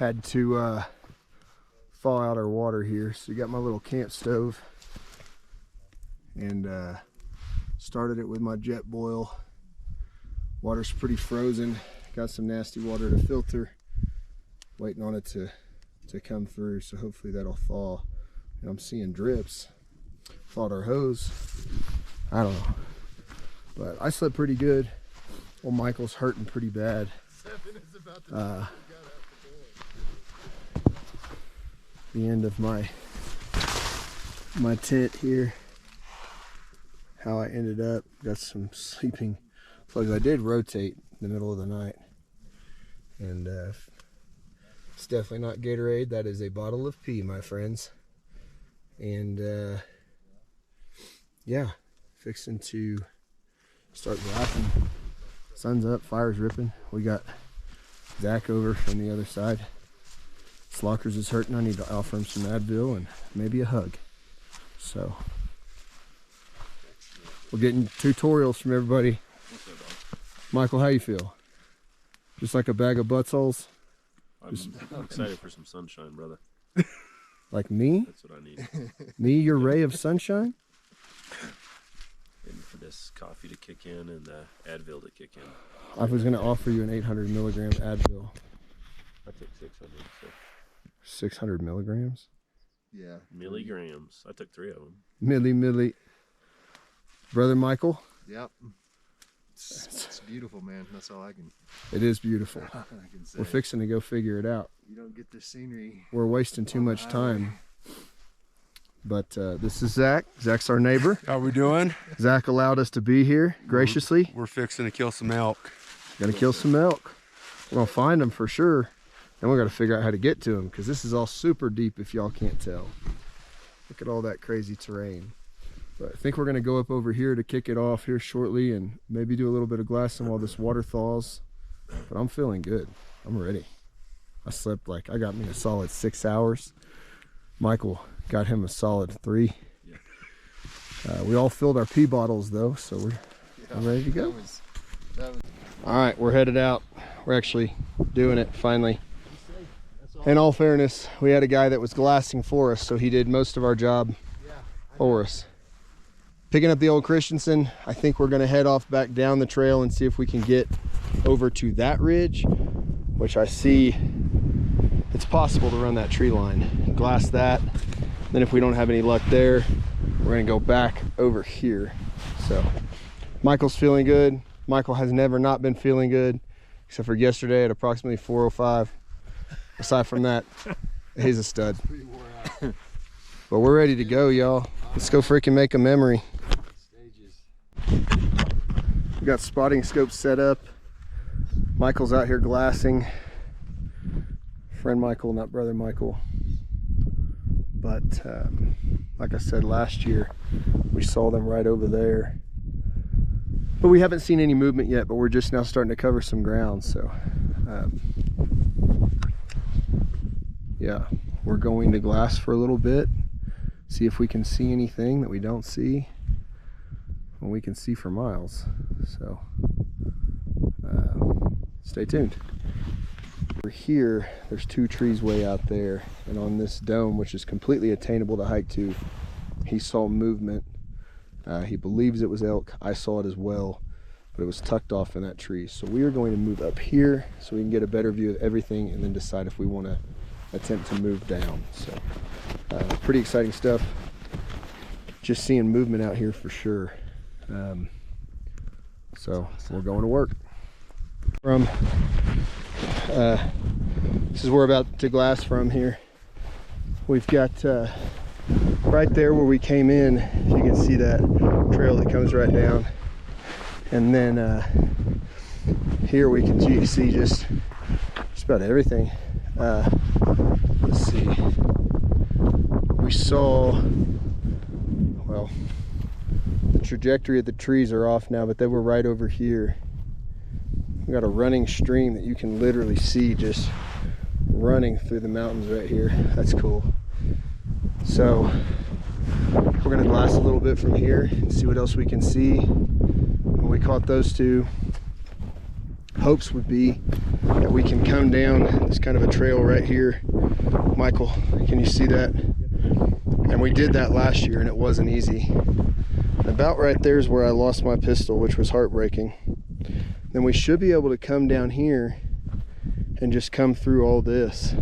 had to thaw out our water here. So you got my little camp stove, and started it with my jet boil. Water's pretty frozen. Got some nasty water to filter. Waiting on it to come through, so hopefully that'll thaw. And I'm seeing drips. Thought our hose. I don't know. But I slept pretty good. Well, Michael's hurting pretty bad. The end of my tent here. How I ended up. Got some sleeping plugs. I did rotate in the middle of the night. And it's definitely not Gatorade. That is a bottle of pee, my friends. And yeah, fixing to start glassing. Sun's up, fire's ripping. We got Zach over from the other side. Slockers is hurting. I need to offer him some Advil and maybe a hug. So we're getting tutorials from everybody. Michael, how you feel? Just like a bag of buttsoles? I'm excited for some sunshine, brother. Like me? That's what I need. Me, your ray of sunshine? And for this coffee to kick in and the Advil to kick in. I was going to offer you an 800 milligram Advil. I took 600. So. 600 milligrams? Yeah. Milligrams. I took 3 of them. Milli. Brother Michael? Yep. It's beautiful, man. That's all I can. It is beautiful. I can say. We're fixing to go figure it out. You don't get the scenery. We're wasting too much time. But this is Zach. Zach's our neighbor. How we doing? Zach allowed us to be here graciously. We're fixing to kill some elk. Gonna kill some elk. We're gonna find them for sure. Then we gotta figure out how to get to them, because this is all super deep if y'all can't tell. Look at all that crazy terrain. But I think we're gonna go up over here to kick it off here shortly and maybe do a little bit of glassing while this water thaws. But I'm feeling good. I'm ready. I slept like, I got me a solid 6 hours. Michael got him a solid 3. Yeah. We all filled our pee bottles though, so we're ready to go. All right, we're headed out. We're actually doing it finally. In all fairness, we had a guy that was glassing for us, so he did most of our job for us. Picking up the old Christensen, I think we're gonna head off back down the trail and see if we can get over to that ridge, which I see it's possible to run that tree line. Glass that. Then if we don't have any luck there, we're gonna go back over here. So Michael's feeling good. Michael has never not been feeling good, except for yesterday at approximately 4:05. Aside from that, he's a stud. But we're ready to go, y'all. Let's go freaking make a memory. We got spotting scopes set up. Michael's out here glassing. Friend Michael, not brother Michael. But like I said last year, we saw them right over there. But we haven't seen any movement yet, but we're just now starting to cover some ground. So yeah, we're going to glass for a little bit, see if we can see anything that we don't see. And we can see for miles. So stay tuned. Over here, there's 2 trees way out there, and on this dome, which is completely attainable to hike to, he saw movement. He believes it was elk. I saw it as well, but it was tucked off in that tree. So we are going to move up here so we can get a better view of everything and then decide if we want to attempt to move down. So pretty exciting stuff. Just seeing movement out here for sure. So we're going to work. From this is where we're about to glass from here. We've got right there where we came in, if you can see that trail that comes right down, and then here we can see just about everything. Let's see, we saw, well, the trajectory of the trees are off now, but they were right over here. We got a running stream that you can literally see just running through the mountains right here. That's cool. So we're gonna glass a little bit from here and see what else we can see. When we caught those 2, hopes would be that we can come down this kind of a trail right here. Michael, can you see that? And we did that last year and it wasn't easy. And about right there is where I lost my pistol, which was heartbreaking. Then we should be able to come down here and just come through all this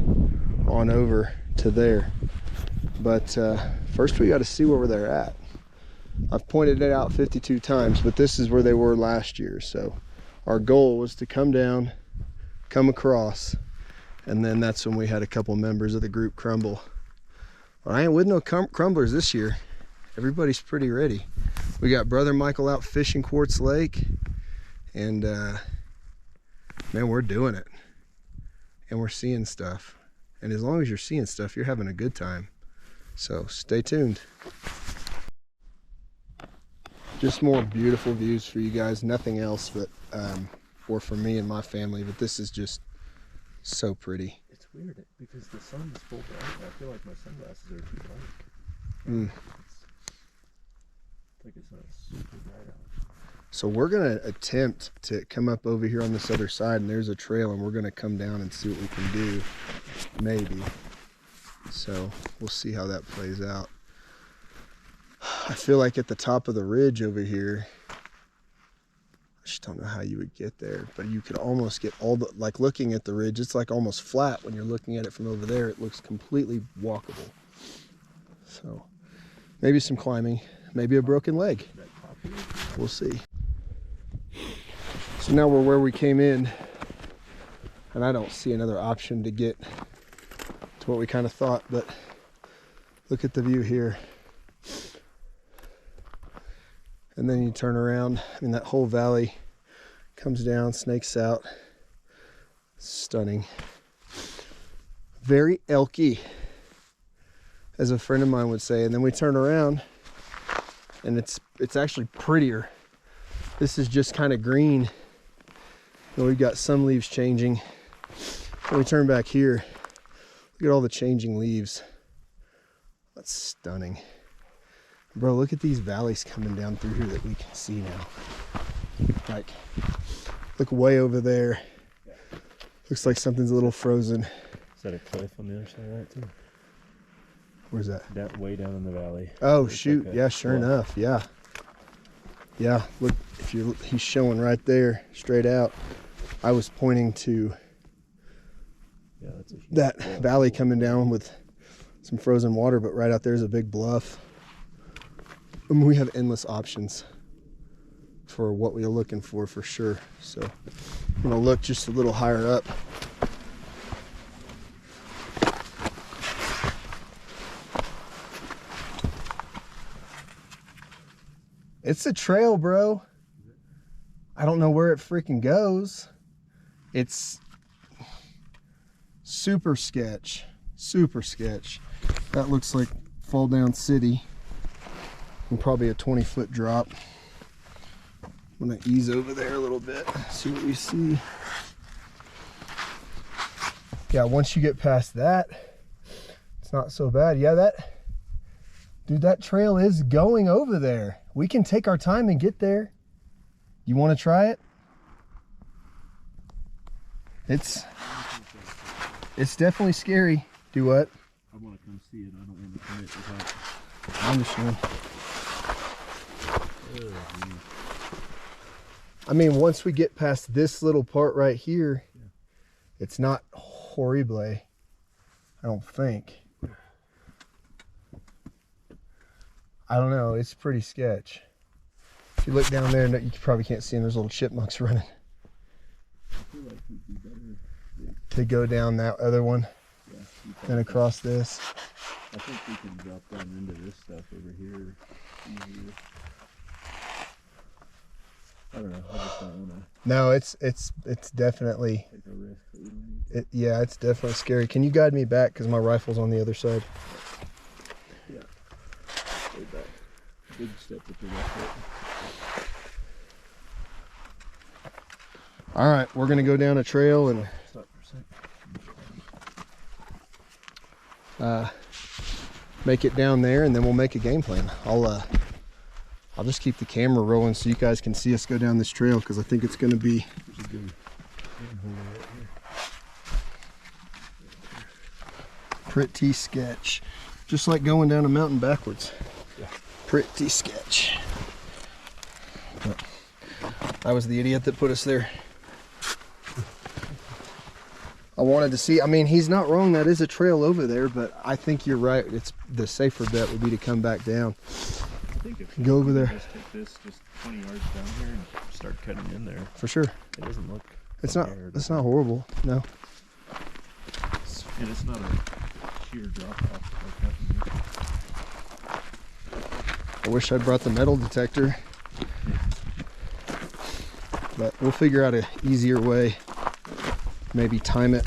on over to there. But first we got to see where they're at. I've pointed it out 52 times, but this is where they were last year. So our goal was to come down, come across, and then that's when we had a couple members of the group crumble. But I ain't with no crumblers this year. Everybody's pretty ready. We got brother Michael out fishing Quartz Lake, and man, we're doing it. And we're seeing stuff. And as long as you're seeing stuff, you're having a good time. So stay tuned. Just more beautiful views for you guys, nothing else, but or for me and my family, but this is just so pretty. It's weird because the sun is full bright. I feel like my sunglasses are too bright. It's like it's not super bright out. So we're gonna attempt to come up over here on this other side, and there's a trail, and we're gonna come down and see what we can do, maybe. So we'll see how that plays out. I feel like at the top of the ridge over here, I just don't know how you would get there, but you could almost get all the, like looking at the ridge, it's like almost flat. When you're looking at it from over there, it looks completely walkable. So maybe some climbing, maybe a broken leg. We'll see. So now we're where we came in, and I don't see another option to get to what we kind of thought, but look at the view here. And then you turn around, and that whole valley comes down, snakes out. Stunning. Very elky, as a friend of mine would say. And then we turn around, and it's actually prettier. This is just kind of green. And we've got some leaves changing. When we turn back here, look at all the changing leaves. That's stunning. Bro, look at these valleys coming down through here that we can see now. Like, look way over there. Looks like something's a little frozen. Is that a cliff on the other side of that too? Where's that? That way down in the valley. Oh, It's shoot. like Yeah, sure enough. Yeah. Yeah, look, he's showing right there, straight out. I was pointing to that's a huge that bluff. valley coming down with some frozen water, but right out there is a big bluff. I mean, we have endless options for what we're looking for sure. So I'm gonna look just a little higher up. It's a trail, bro. I don't know where it freaking goes. It's super sketch, super sketch. That looks like Fall Down City. And probably a 20-foot drop. I'm gonna ease over there a little bit, see what we see. Yeah, once you get past that, it's not so bad. Yeah, that trail is going over there. We can take our time and get there. You want to try it? It's definitely scary. Do what? I want to come see it. I don't want to commit to that. I understand. I mean, once we get past this little part right here, it's not horrible, I don't think. I don't know, it's pretty sketch. If you look down there, you probably can't see them, there's little chipmunks running. I feel like we'd be better To go down that other one, then across this. I think we can drop down into this stuff over here easier. I don't know, I just don't want to No, it's definitely, take a risk that we don't need. yeah, it's definitely scary. Can you guide me back, because my rifle's on the other side? Yeah. Stay back. Big step with your left foot. All right, we're gonna go down a trail and Stop for a sec. make it down there, and then we'll make a game plan. I'll just keep the camera rolling so you guys can see us go down this trail, because I think it's gonna be Pretty sketch. Just like going down a mountain backwards. Yeah. Pretty sketch. But I was the idiot that put us there. I wanted to see, I mean, he's not wrong, that is a trail over there, but I think you're right. It's the safer bet would be to come back down. I think if Go over there. Just take this just 20 yards down here and start cutting in there. For sure. It doesn't look. It's not horrible, no. And it's not a sheer drop off like that. I wish I'd brought the metal detector. But we'll figure out an easier way. Maybe time it.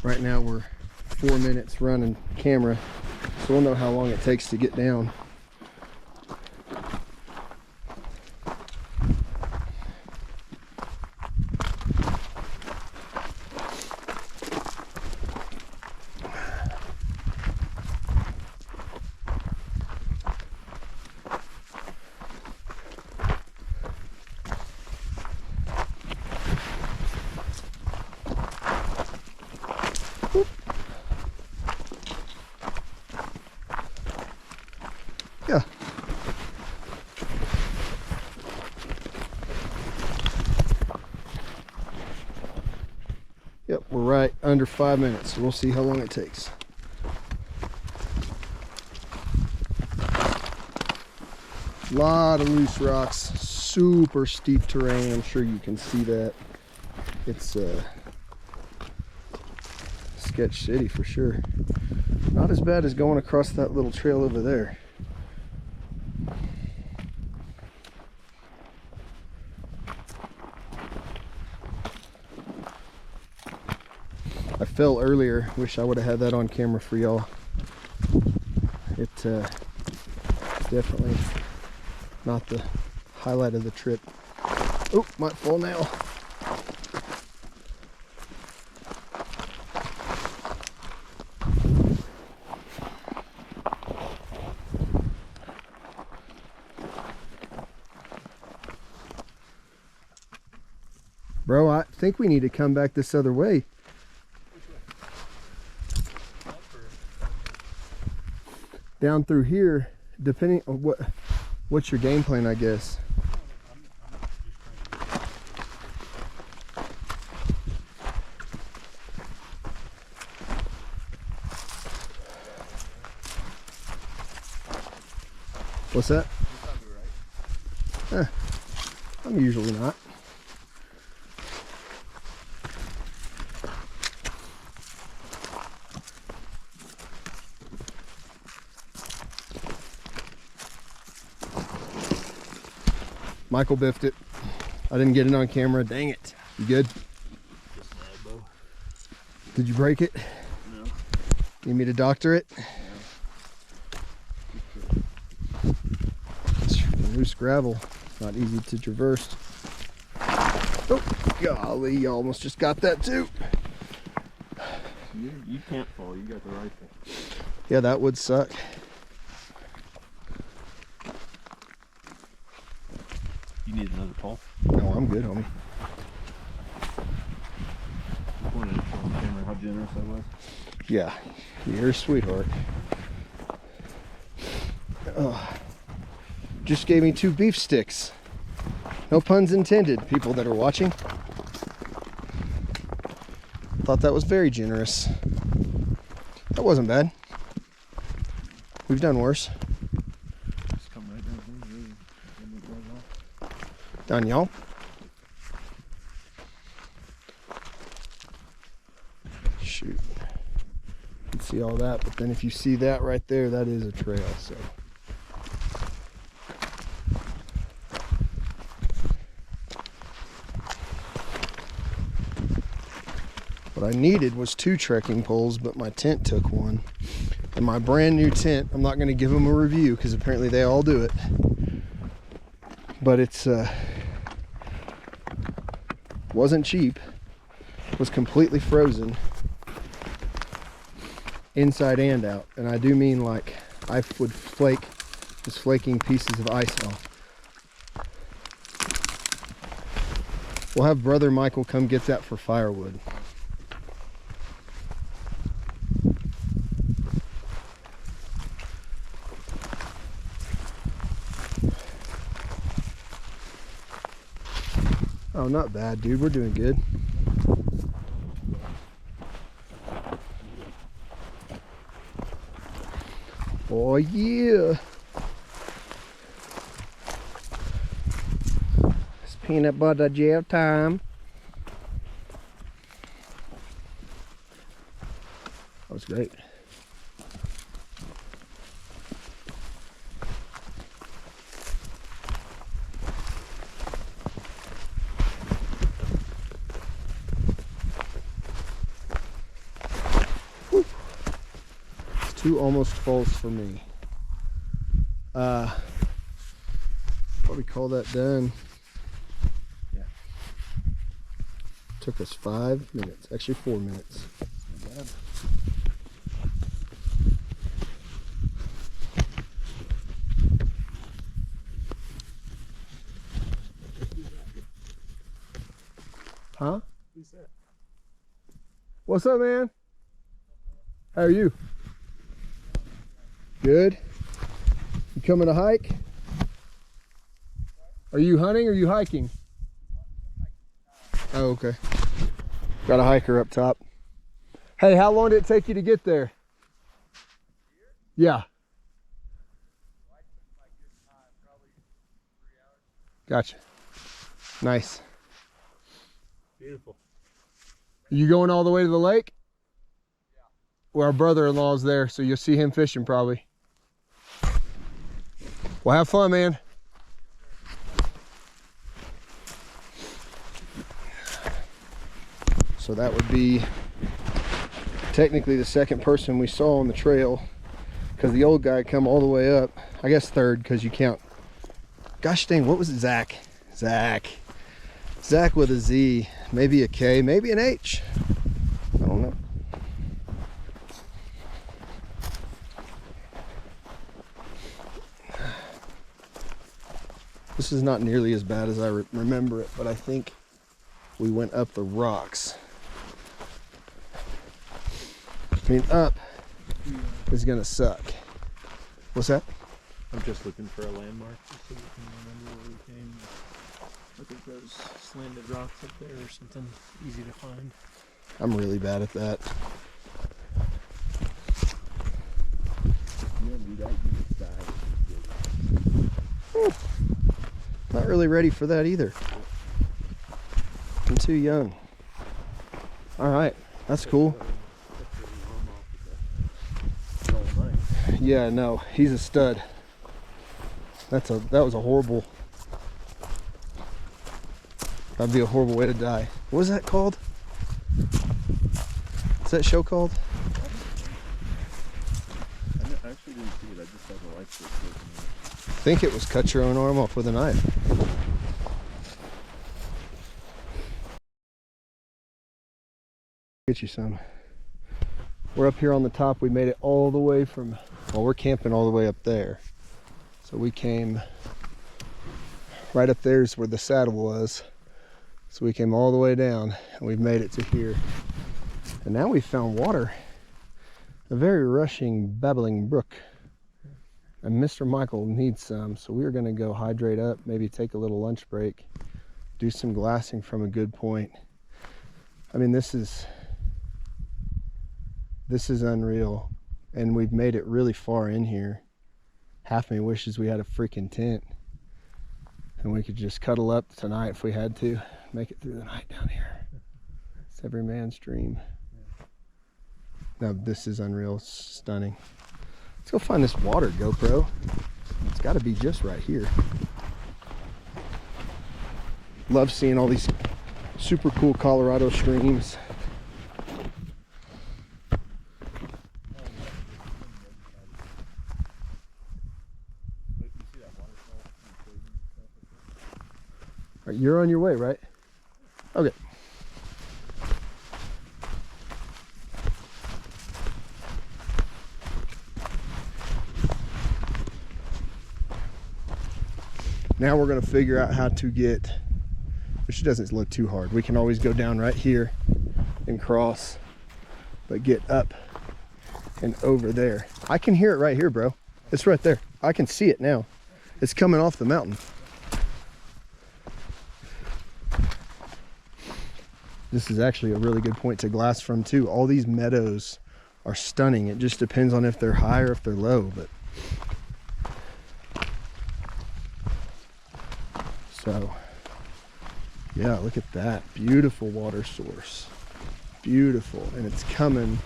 Right now we're 4 minutes running camera, so we'll know how long it takes to get down. Yeah. Yep, we're right under 5 minutes. We'll see how long it takes. Lot of loose rocks, super steep terrain. I'm sure you can see that. It's sketch city for sure. Not as bad as going across that little trail over there. I fell earlier. Wish I would have had that on camera for y'all. It's definitely not the highlight of the trip. Oh, might fall now. Bro, I think we need to come back this other way. Down through here, depending on what's your game plan, I guess. What's that? I'm usually not. Michael biffed it. I didn't get it on camera. Dang it. You good? Just an elbow. Did you break it? No. Need me to doctor it? No. It's loose gravel. Not easy to traverse. Oh, golly. You almost just got that too. You can't fall. You got the rifle. Yeah, that would suck. You need another pole? No, I'm good, homie. I wanted to show on camera how generous I was. Yeah, you're a sweetheart. Oh, just gave me 2 beef sticks. No puns intended, people that are watching. Thought that was very generous. That wasn't bad. We've done worse. Just come right down here. Done, y'all. Shoot. You can see all that, but then if you see that right there, that is a trail, so. What I needed was 2 trekking poles, but my tent took one. And my brand new tent, I'm not going to give them a review because apparently they all do it. But it's wasn't cheap. Was completely frozen inside and out, and I do mean like I would flake, just flaking pieces of ice off. We'll have brother Michael come get that for firewood. Oh, not bad, dude. We're doing good. Oh, yeah. It's peanut butter gel time. That was great. Two almost falls for me. Probably call that done. Yeah. Took us 5 minutes, actually 4 minutes. Not bad. Huh? Who's that? What's up, man? How are you? Good. You coming to hike? Are you hunting or are you hiking? Oh, okay. Got a hiker up top. Hey, how long did it take you to get there? Yeah. Gotcha. Nice. Beautiful. Are you going all the way to the lake? Yeah. Well, our brother-in-law's there, so you'll see him fishing probably. Well, have fun, man. So that would be technically the second person we saw on the trail, because the old guy come all the way up. I guess third, because you count. Gosh dang, what was it? Zach with a Z, maybe a K, maybe an H. I don't know. This is not nearly as bad as I remember it, but I think we went up the rocks. I mean, up is gonna suck. What's that? I'm just looking for a landmark just so we can remember where we came. Look at those slanted rocks up there or something easy to find. I'm really bad at that. Not really ready for that either. I'm too young. All right, that's cool. Yeah, no, he's a stud. That was a horrible. That'd be a horrible way to die. What is that called? What's that show called? I actually didn't see it. I just saw the lights. I think it was cut your own arm off with a knife. Get you some. We're up here on the top. We made it all the way from, well, we're camping all the way up there. So we came right up there is where the saddle was. So we came all the way down and we've made it to here. And now we've found water. A very rushing, babbling brook. And Mr. Michael needs some, so we're gonna go hydrate up, maybe take a little lunch break, do some glassing from a good point. I mean, this is unreal. And we've made it really far in here. Half of me wishes we had a freaking tent and we could just cuddle up tonight if we had to, make it through the night down here. It's every man's dream. Now this is unreal, it's stunning. Let's go find this water, GoPro. It's gotta be just right here. Love seeing all these super cool Colorado streams. All right, you're on your way, right? Okay. Now we're going to figure out how to get which doesn't look too hard. We can always go down right here and cross, but get up and over there. I can hear it right here, bro. It's right there. I can see it now. It's coming off the mountain. This is actually a really good point to glass from too. All these meadows are stunning. It just depends on if they're high or if they're low, but so yeah, look at that beautiful water source. Beautiful. And it's coming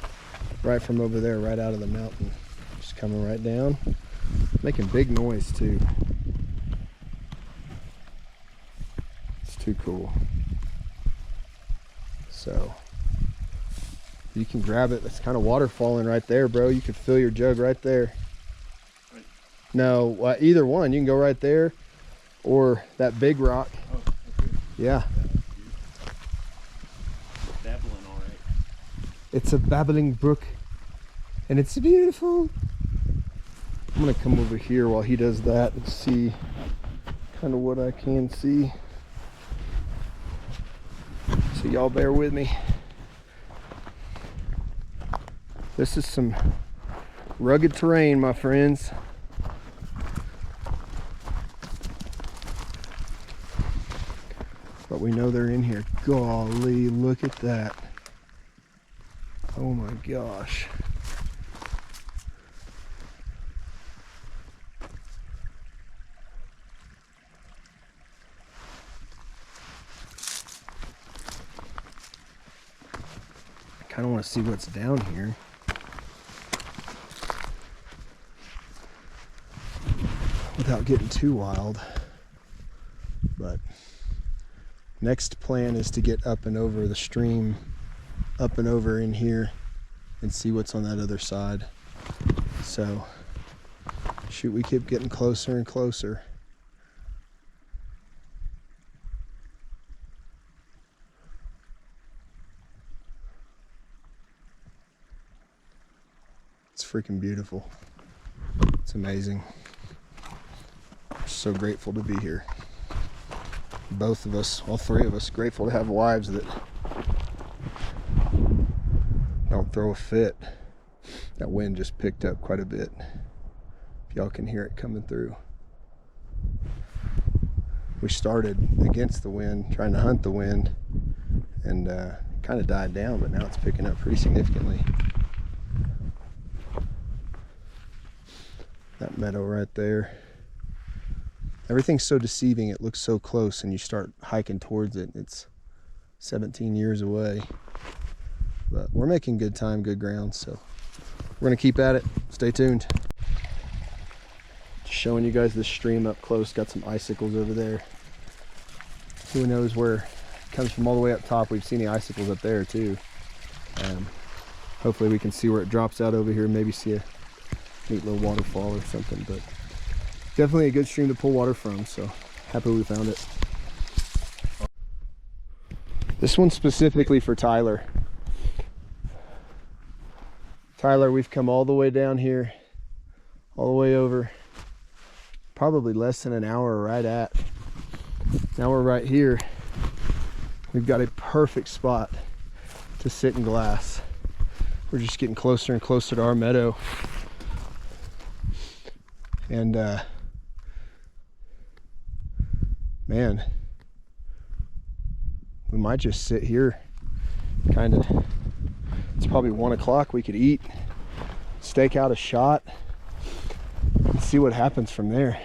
right from over there, right out of the mountain. Just coming right down, making big noise too. It's too cool. So you can grab it. It's kind of water falling right there, bro. You could fill your jug right there. Right. No, either one. You can go right there or that big rock. Oh, okay. Yeah. Babbling, all right. It's a babbling brook and it's beautiful. I'm gonna come over here while he does that and see kind of what I can see. So y'all bear with me. This is some rugged terrain, my friends. But we know they're in here. Golly, look at that. Oh my gosh. I kind of want to see what's down here. Without getting too wild. But next plan is to get up and over the stream, up and over in here, and see what's on that other side. So, shoot, we keep getting closer and closer. It's freaking beautiful. It's amazing. So grateful to be here. Both of us, all three of us, grateful to have wives that don't throw a fit. That wind just picked up quite a bit. If y'all can hear it coming through. We started against the wind, trying to hunt the wind, and kind of died down, but now it's picking up pretty significantly. That meadow right there. Everything's so deceiving. It looks so close and you start hiking towards it. It's 17 years away. But we're making good time, good ground. So we're going to keep at it. Stay tuned. Just showing you guys the stream up close. Got some icicles over there. Who knows where it comes from all the way up top. We've seen the icicles up there too. Hopefully we can see where it drops out over here. Maybe see a neat little waterfall or something. But definitely a good stream to pull water from, so happy we found it. This one's specifically for Tyler. Tyler, we've come all the way down here, all the way over, probably less than an hour right at. Now we're right here. We've got a perfect spot to sit and glass. We're just getting closer and closer to our meadow. And man, we might just sit here, kind of. It's probably 1 o'clock. We could eat, stake out a shot, and see what happens from there.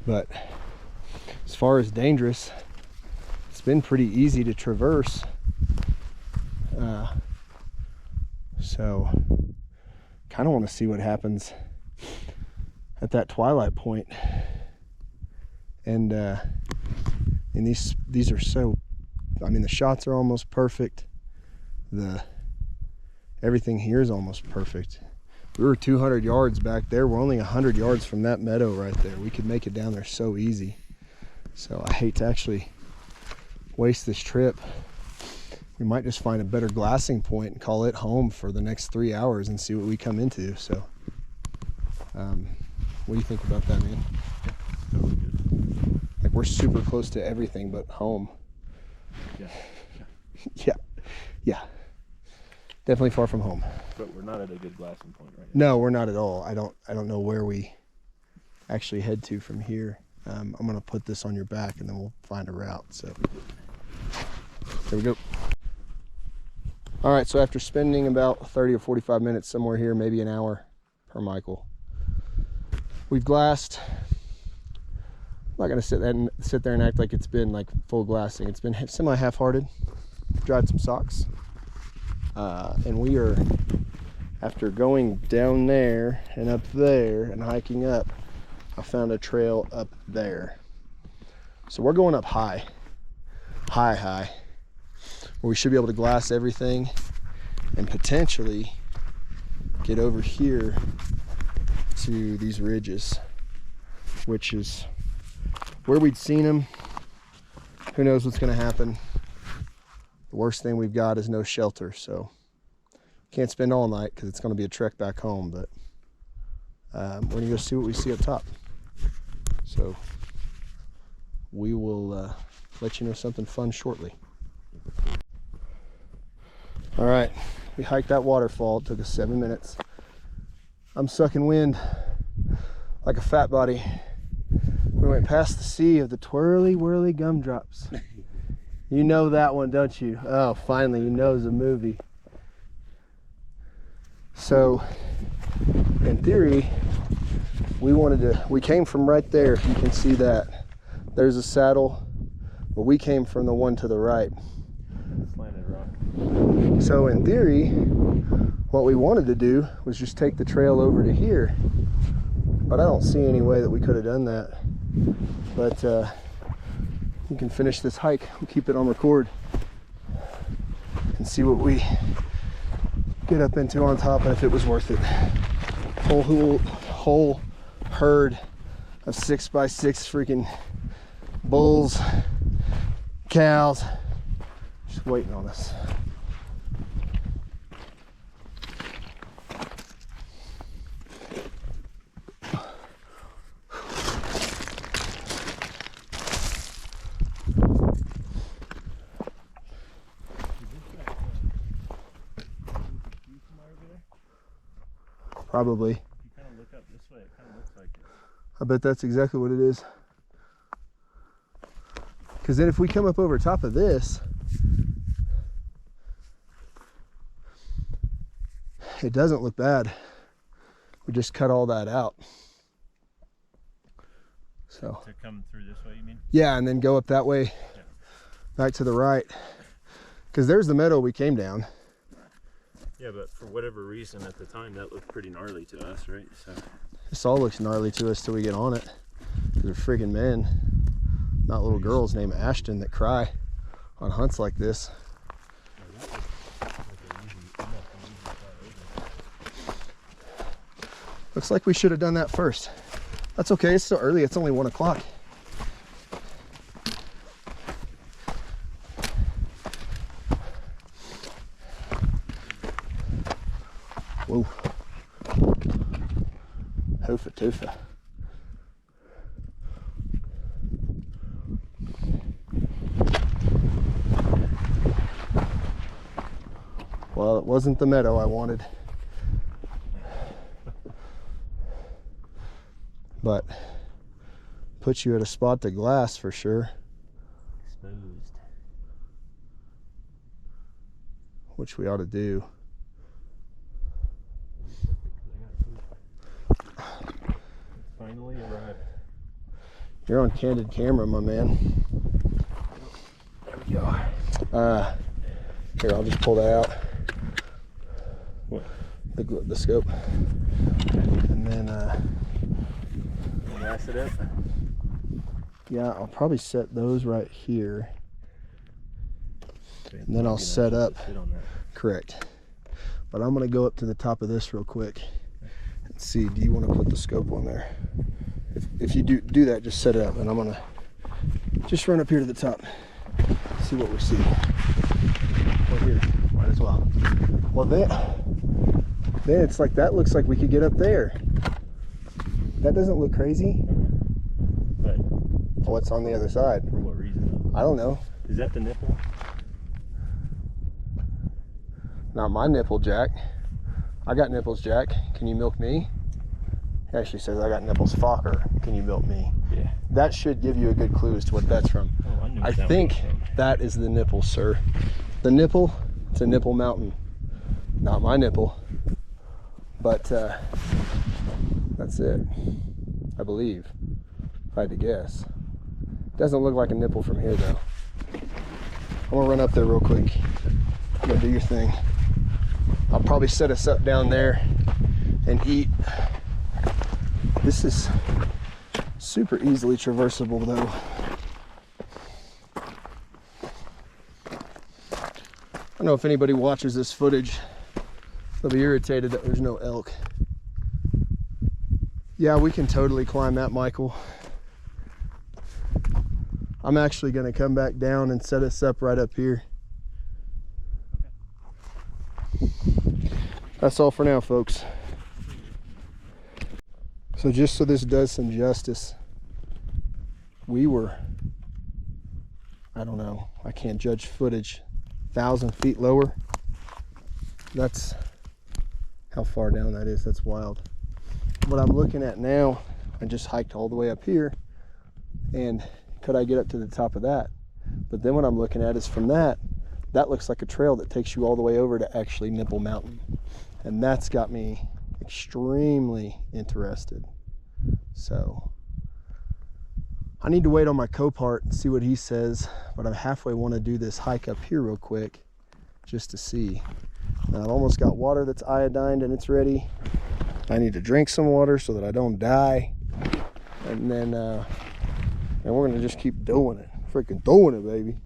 But as far as dangerous, it's been pretty easy to traverse. So kind of want to see what happens at that twilight point. And these are so, I mean, the shots are almost perfect. Everything here is almost perfect. We were 200 yards back there. We're only 100 yards from that meadow right there. We could make it down there so easy. So I hate to actually waste this trip. We might just find a better glassing point and call it home for the next 3 hours and see what we come into. So what do you think about that, man? That was good. Like we're super close to everything but home. Yeah. Yeah. Definitely far from home. But we're not at a good glassing point right now. No, we're not at all. I don't know where we actually head to from here. I'm gonna put this on your back and then we'll find a route. So there we go. All right, so after spending about 30 or 45 minutes somewhere here, maybe an hour per Michael, we've glassed. I'm not gonna sit there and act like it's been like full glassing. It's been semi half-hearted. Dried some socks, and we are, after going down there and up there and hiking up, I found a trail up there. So we're going up high, where we should be able to glass everything and potentially get over here to these ridges, which is where we'd seen them. Who knows what's going to happen. The worst thing we've got is no shelter, so can't spend all night because it's going to be a trek back home, but we're going to go see what we see up top. So we will let you know something fun shortly. All right, we hiked that waterfall. It took us 7 minutes. I'm sucking wind like a fat body. We went past the sea of the twirly whirly gumdrops. You know that one, don't you? Oh, finally, you know it's a movie. So, in theory, we came from right there, if you can see that. There's a saddle, but we came from the one to the right. Slanted rock. So, in theory, what we wanted to do was just take the trail over to here. But I don't see any way that we could have done that. But, we can finish this hike. We'll keep it on record and see what we get up into on top and if it was worth it. Whole herd of 6x6 freaking bulls, cows, just waiting on us. Probably. If you kind of look up this way, it kind of looks like it. I bet that's exactly what it is. Because then if we come up over top of this, it doesn't look bad. We just cut all that out. So. To come through this way, you mean? Yeah, and then go up that way, back to the right. Because there's the meadow we came down. Yeah, but for whatever reason at the time that looked pretty gnarly to us, right? So This all looks gnarly to us till we get on it. They're friggin' men, not little girls named Ashton that cry on hunts like this. Looks like we should have done that first. That's okay, it's still early, it's only 1 o'clock. Whoa. Hoofa toofa. Well, it wasn't the meadow I wanted. But puts you at a spot to glass for sure. exposed. Which we ought to do. Finally arrived. You're on candid camera, my man. There we go. Here, I'll just pull that out. What? The scope. And then, Glass it up. yeah, I'll probably set those right here. And then I'll set up. Correct. But I'm gonna go up to the top of this real quick and see, do you want to put the scope on there? If you do that, just set it up, and I'm gonna just run up here to the top, see what we see. Or here, might as well. Well, then it's like, that looks like we could get up there. That doesn't look crazy. Right. What's on the other side? For what reason? I don't know. Is that the nipple? Not my nipple, Jack. I got nipples, Jack. Can you milk me? He actually says, I got nipples, Fokker. Can you milk me? Yeah. That should give you a good clue as to what that's from. Oh, I knew I that think was from. that is the nipple, sir. The nipple, it's a nipple mountain. Not my nipple. But that's it, I believe, if I had to guess. Doesn't look like a nipple from here, though. I'm gonna run up there real quick. You go do your thing. I'll probably set us up down there and eat. This is super easily traversable, though. I don't know if anybody watches this footage, they'll be irritated that there's no elk. Yeah, we can totally climb that, Michael. I'm actually gonna come back down and set us up right up here. That's all for now, folks. So just so this does some justice, we were, I don't know, I can't judge footage, 1,000 feet lower. That's how far down that is. That's wild. What I'm looking at now, I just hiked all the way up here, and could I get up to the top of that? But then what I'm looking at is from that looks like a trail that takes you all the way over to actually Nipple Mountain. And that's got me extremely interested. So I need to wait on my co-part and see what he says, but I halfway want to do this hike up here real quick just to see. Now, I've almost got water that's iodined and it's ready. I need to drink some water so that I don't die. And then and we're gonna just keep doing it. Freaking doing it, baby.